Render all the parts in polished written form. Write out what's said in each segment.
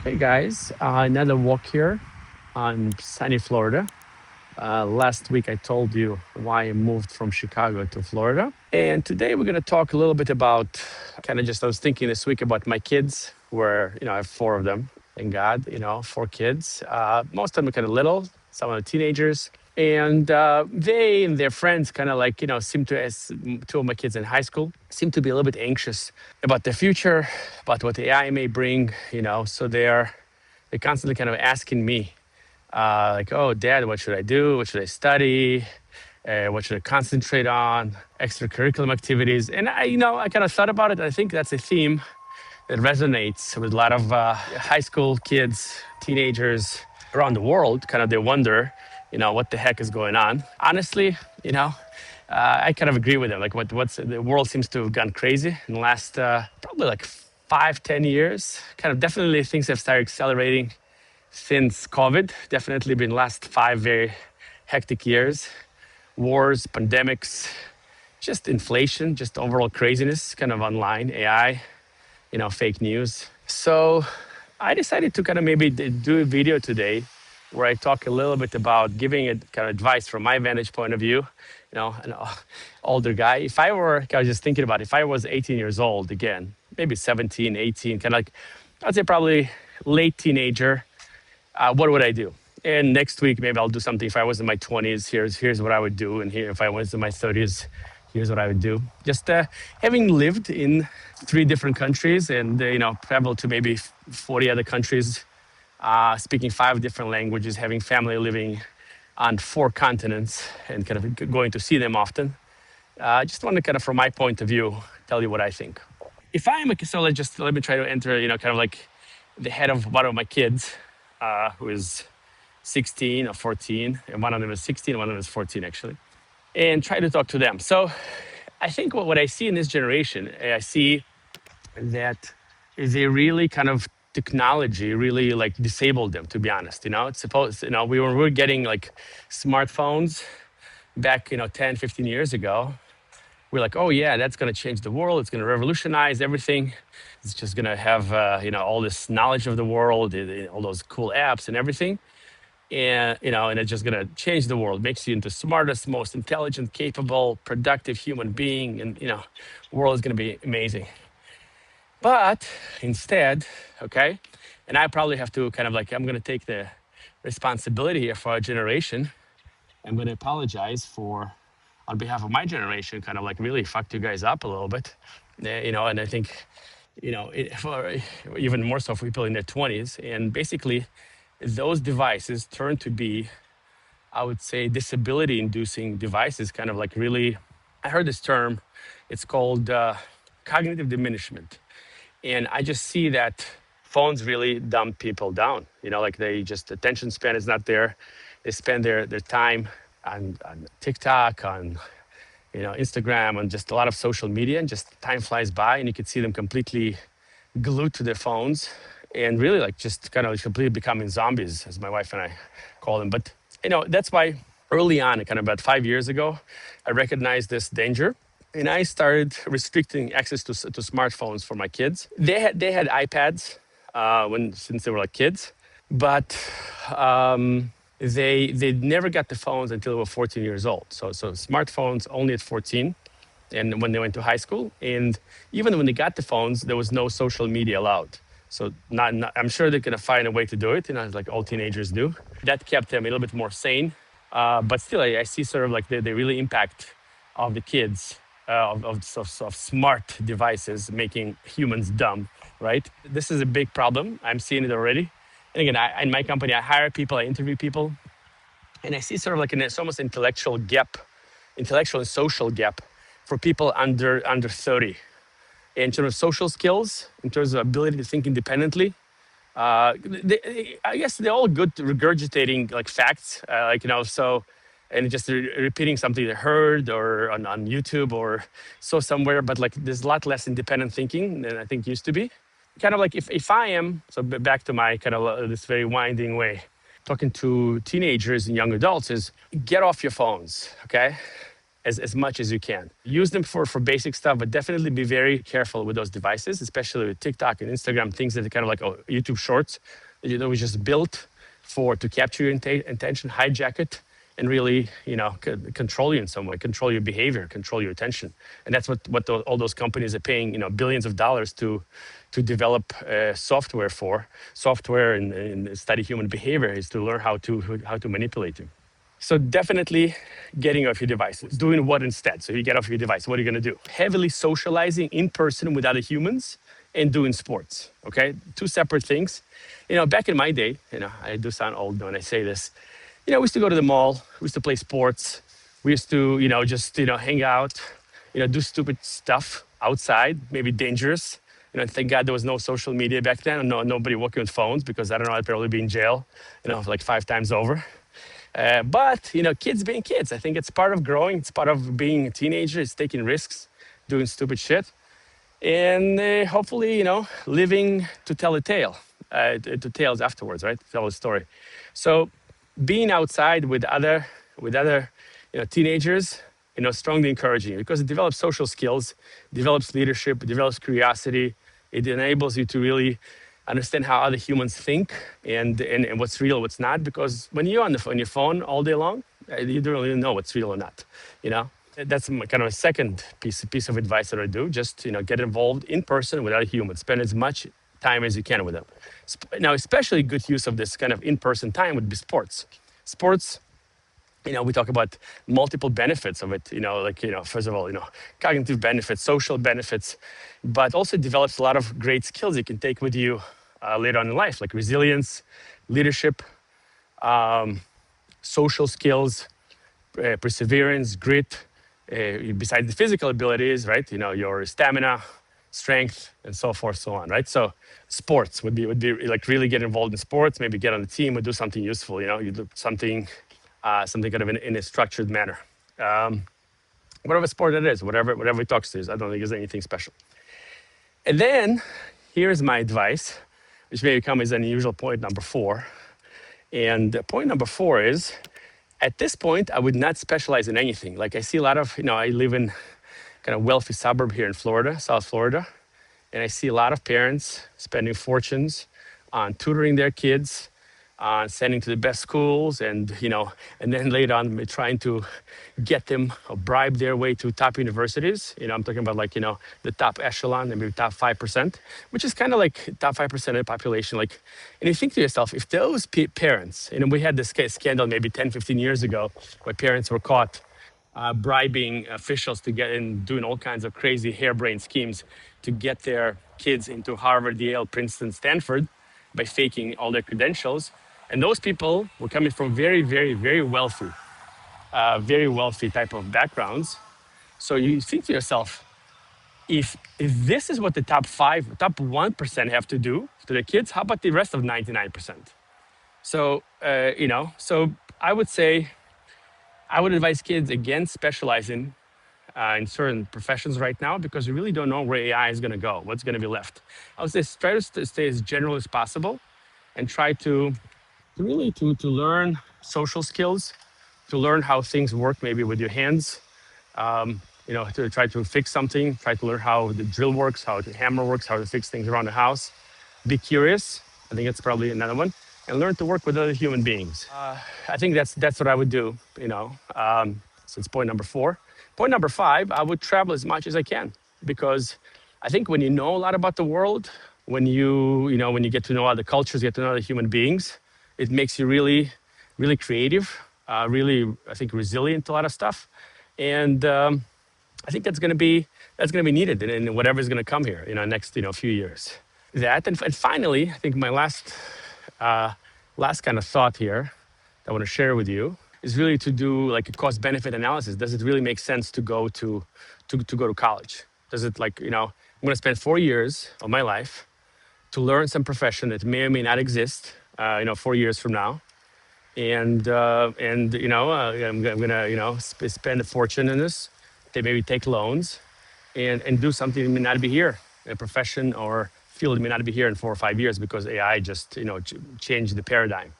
Hey guys, another walk here on sunny Florida. Last week I told you why I moved from Chicago to Florida. And today we're going to talk a little bit about I was thinking this week about my kids, where, I have four of them. Thank God, four kids. Most of them are kind of little, some are teenagers. And they and their friends seem to, as two of my kids in high school, seem to be a little bit anxious about the future, about what AI may bring, so they're constantly kind of asking me, oh, Dad, what should I do? What should I study? What should I concentrate on? Extracurricular activities. And I kind of thought about it. I think that's a theme that resonates with a lot of high school kids, teenagers around the world. Kind of they wonder, what the heck is going on. Honestly, I kind of agree with them. Like what's the world seems to have gone crazy in the last probably like 5, 10 years. Kind of definitely things have started accelerating since COVID. Definitely been last 5 very hectic years. Wars, pandemics, just inflation, just overall craziness, kind of online, AI, fake news. So I decided to kind of maybe do a video today where I talk a little bit about giving it kind of advice from my vantage point of view, an older guy. If I were, I was just thinking about if I was 18 years old again, maybe 17, 18, kind of like, I'd say probably late teenager, what would I do? And next week, maybe I'll do something. If I was in my 20s, here's what I would do. And here, if I was in my 30s, here's what I would do. Just having lived in 3 different countries and, traveled to maybe 40 other countries, speaking 5 different languages, having family living on 4 continents and kind of going to see them often. I just want to kind of, from my point of view, tell you what I think. If I am so let me try to enter, kind of like the head of one of my kids, who is 16 or 14, and one of them is 16, and one of them is 14 actually, and try to talk to them. So I think what I see in this generation, I see that they really kind of technology really like disabled them, to be honest. It's supposed, we were getting like smartphones back, 10, 15 years ago. We're like, oh yeah, that's going to change the world. It's going to revolutionize everything. It's just going to have, all this knowledge of the world, all those cool apps and everything. And, and it's just going to change the world, makes you into smartest, most intelligent, capable, productive human being. And, the world is going to be amazing. But instead, okay, and I probably have to kind of like, I'm going to take the responsibility here for our generation. I'm going to apologize for, on behalf of my generation, kind of like really fucked you guys up a little bit, and I think, for even more so for people in their 20s. And basically, those devices turn to be, I would say, disability-inducing devices, kind of like really, I heard this term, it's called cognitive diminishment. And I just see that phones really dumb people down, like they just, attention span is not there. They spend their time on TikTok, on Instagram, and just a lot of social media, and just time flies by, and you can see them completely glued to their phones, and really like just kind of completely becoming zombies, as my wife and I call them. But that's why early on, kind of about 5 years ago, I recognized this danger, and I started restricting access to smartphones for my kids. They had iPads since they were like kids, but they never got the phones until they were 14 years old. So smartphones only at 14, and when they went to high school. And even when they got the phones, there was no social media allowed. So not I'm sure they're gonna find a way to do it, like all teenagers do. That kept them a little bit more sane. But still, I see sort of like the really impact of the kids, of smart devices making humans dumb, right? This is a big problem. I'm seeing it already. And again, in my company, I hire people, I interview people, and I see sort of like it's almost intellectual and social gap for people under 30. In terms of social skills, in terms of ability to think independently, I guess they're all good to regurgitating like facts, and just repeating something they heard or on YouTube or saw somewhere, but like there's a lot less independent thinking than I think used to be. Kind of like if I am, so back to my kind of this very winding way, talking to teenagers and young adults is get off your phones, okay? as much as you can. Use them for basic stuff, but definitely be very careful with those devices, especially with TikTok and Instagram, things that are kind of like YouTube Shorts that was just built to capture your attention, hijack it, and really, control you in some way, control your behavior, control your attention. And that's what all those companies are paying, billions of dollars to develop software and study human behavior, is to learn how to manipulate you. So definitely getting off your devices. Doing what instead? So you get off your device. What are you going to do? Heavily socializing in person with other humans and doing sports. Okay, two separate things. Back in my day, I do sound old when I say this. We used to go to the mall. We used to play sports. We used to, just hang out. Do stupid stuff outside, maybe dangerous. Thank God there was no social media back then. No, nobody working with phones, because I don't know, I'd probably be in jail, like 5 times over. But kids being kids, I think it's part of growing. It's part of being a teenager. It's taking risks, doing stupid shit, and hopefully, living to tell a tale, to tales afterwards, right? To tell a story. So, being outside with other teenagers, strongly encouraging you, because it develops social skills, develops leadership, develops curiosity. It enables you to really understand how other humans think and what's real, what's not. Because when you're on your phone all day long, you don't really know what's real or not. That's kind of a second piece of advice that I do. Just get involved in person with other humans. Spend as much time as you can with them. Now, especially good use of this kind of in-person time would be sports. Sports. We talk about multiple benefits of it, first of all, cognitive benefits, social benefits, but also develops a lot of great skills you can take with you later on in life, like resilience, leadership, social skills, perseverance, grit, besides the physical abilities, right? Your stamina, strength, and so forth, so on, right? So sports would be like really get involved in sports, maybe get on the team or do something useful, you do something kind of in a structured manner. Whatever sport it is, whatever it talks to, I don't think there's anything special. And then here's my advice, which may come as an unusual point number 4. And point number 4 is, at this point, I would not specialize in anything. Like I see a lot of, I live in kind of wealthy suburb here in Florida, South Florida, and I see a lot of parents spending fortunes on tutoring their kids, sending to the best schools, and then later on trying to get them or bribe their way to top universities. I'm talking about like the top echelon, maybe top 5%, which is kind of like top 5% of the population. Like, and you think to yourself, if those parents, we had this scandal maybe 10, 15 years ago, where parents were caught bribing officials to get in, doing all kinds of crazy harebrained schemes to get their kids into Harvard, Yale, Princeton, Stanford by faking all their credentials. And those people were coming from very, very, very wealthy type of backgrounds. So you think to yourself, if this is what the top 1% have to do to their kids, how about the rest of 99%? So, so I would say, I would advise kids against specializing in certain professions right now, because we really don't know where AI is going to go, what's going to be left. I would say try to stay as general as possible and try to learn social skills, to learn how things work maybe with your hands, to try to fix something, try to learn how the drill works, how the hammer works, how to fix things around the house. Be curious. I think that's probably another one. And learn to work with other human beings. I think that's what I would do, so it's point number 4. Point number 5, I would travel as much as I can, because I think when you know a lot about the world, when you get to know other cultures, get to know other human beings, it makes you really, really creative, really, I think, resilient to a lot of stuff. And I think that's going to be needed in whatever's going to come here, next, few years. That, and finally, I think my last kind of thought here that I want to share with you is really to do like a cost benefit analysis. Does it really make sense to go to college? Does it, like, I'm going to spend 4 years of my life to learn some profession that may or may not exist, 4 years from now, and I'm going to spend a fortune in this. They maybe take loans and do something that may not be here, a profession or field that may not be here in 4 or 5 years, because AI just changed the paradigm.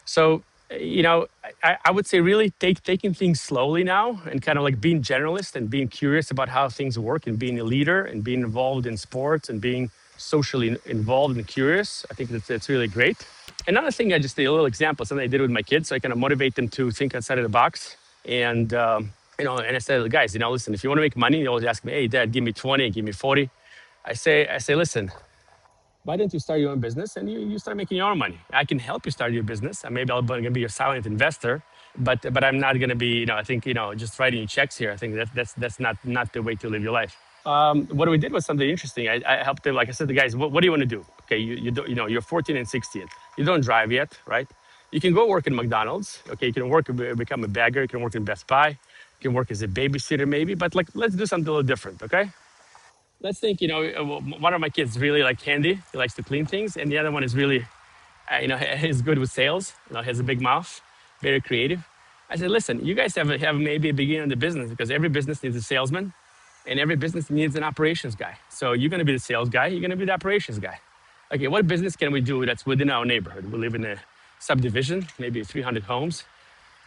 So I would say really taking things slowly now and kind of like being generalist and being curious about how things work and being a leader and being involved in sports and being socially involved and curious. I think that's really great. Another thing, I just did a little example, something I did with my kids, so I kind of motivate them to think outside of the box. And and I said, guys, listen, if you want to make money, you always ask me, hey, Dad, give me 20, give me 40. I say, listen, why don't you start your own business and you start making your own money? I can help you start your business, and maybe I'm going to be a silent investor, but I'm not going to be, I think, just writing you checks here. I think that's not the way to live your life. What we did was something interesting. I helped them, like I said, the guys, what do you want to do? Okay, you don't, you're 14 and 16. You don't drive yet, right? You can go work in McDonald's. Okay, you can work, become a bagger. You can work in Best Buy. You can work as a babysitter maybe, but like let's do something a little different, okay? Let's think, one of my kids really like handy. He likes to clean things. And the other one is really, he's good with sales, has a big mouth, very creative. I said, listen, you guys have maybe a beginner in the business because every business needs a salesman and every business needs an operations guy. So you're going to be the sales guy. You're going to be the operations guy. Okay, what business can we do that's within our neighborhood? We live in a subdivision, maybe 300 homes.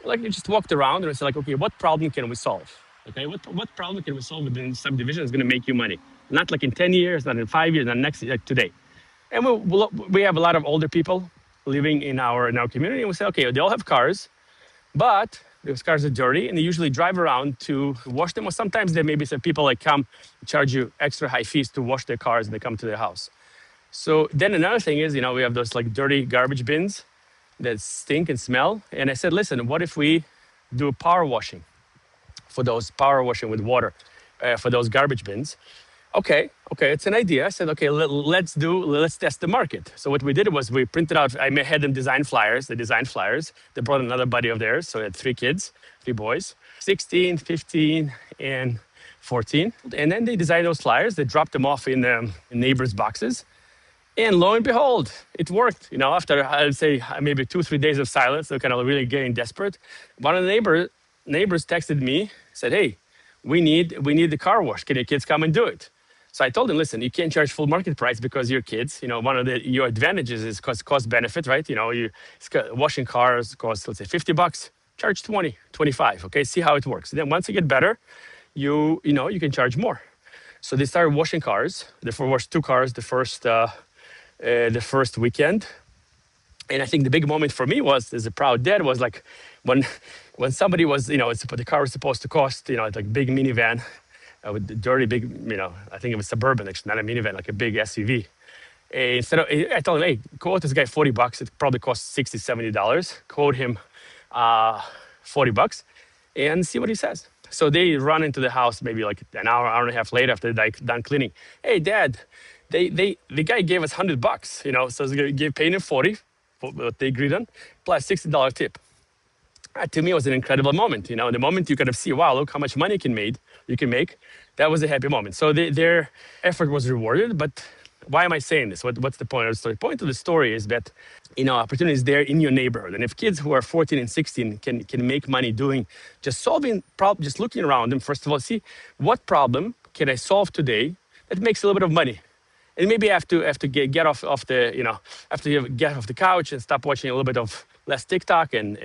Like you just walked around and it's like, okay, what problem can we solve? Okay, what problem can we solve within subdivision is going to make you money? Not like in 10 years, not in 5 years, not next like today. And we have a lot of older people living in our community, and we say, okay, they all have cars, but those cars are dirty, and they usually drive around to wash them. Or sometimes there may be some people like come charge you extra high fees to wash their cars, and they come to their house. So then another thing is, we have those like dirty garbage bins that stink and smell. And I said, listen, what if we do power washing with water for those garbage bins? Okay, it's an idea. I said, okay, let's test the market. So what we did was we printed out, I had them design flyers. They designed flyers. They brought another buddy of theirs. So I had 3 kids, 3 boys, 16, 15, and 14. And then they designed those flyers. They dropped them off in neighbors' boxes. And lo and behold, it worked. After I'd say maybe 2-3 days of silence, they're kind of really getting desperate. One of the neighbors texted me, said, "Hey, we need the car wash. Can your kids come and do it?" So I told him, listen, you can't charge full market price because you're kids. One of your advantages is cost benefit, right? Washing cars costs, let's say, $50. Charge 20, 25. Okay, see how it works. Then once you get better, you can charge more. So they started washing cars. They washed 2 cars the first weekend. And I think the big moment for me was, as a proud dad, was like when somebody was, the car was supposed to cost, like big minivan with the dirty big, I think it was Suburban, actually, not a minivan, like a big SUV. Instead of, I told him, hey, quote this guy $40. It probably costs $60, $70. Quote him $40 and see what he says. So they run into the house maybe like an hour and a half later after they're done cleaning. Hey, Dad, the guy gave us $100, so he's paying him 40 for what they agreed on, plus $60 tip. To me, it was an incredible moment. The moment you kind of see, wow, look how much money you can make. That was a happy moment. So their effort was rewarded. But why am I saying this? What's the point of the story? The point of the story is that opportunity is there in your neighborhood, and if kids who are 14 and 16 can make money doing just solving problems, just looking around them, first of all, see what problem can I solve today that makes a little bit of money. And maybe I have to get off the have to get off the couch and stop watching a little bit of less TikTok and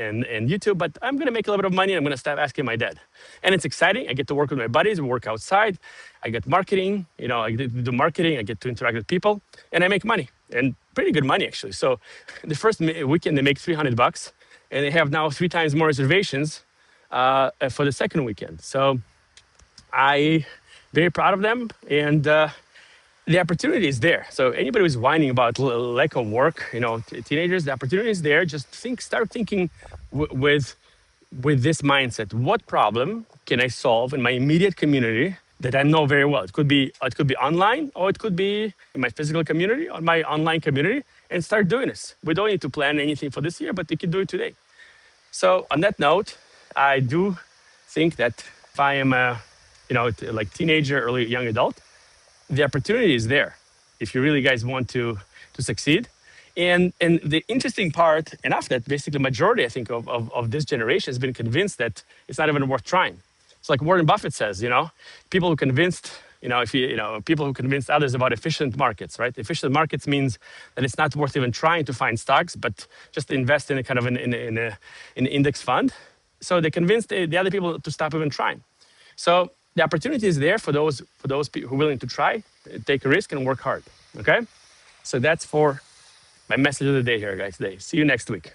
YouTube. But I'm gonna make a little bit of money. And I'm gonna stop asking my dad, and it's exciting. I get to work with my buddies. We work outside. I get marketing. I do marketing. I get to interact with people, and I make money, and pretty good money actually. So the first weekend they make $300, and they have now 3 times more reservations for the second weekend. So I very proud of them, and the opportunity is there. So anybody who's whining about lack of work, teenagers, the opportunity is there. Just start thinking with this mindset. What problem can I solve in my immediate community that I know very well? It could be online, or it could be in my physical community or my online community, and start doing this. We don't need to plan anything for this year, but you can do it today. So on that note, I do think that if I am a, like teenager, early young adult, the opportunity is there if you really guys want to succeed. And the interesting part, and after that, basically majority, I think, of this generation has been convinced that it's not even worth trying. It's like Warren Buffett says, people who convinced if people who convinced others about efficient markets, right? Efficient markets means that it's not worth even trying to find stocks, but just invest in a kind of an index fund. So they convinced the other people to stop even trying. So the opportunity is there for those people who are willing to try, take a risk, and work hard. Okay, so that's for my message of the day here, guys. Today. See you next week.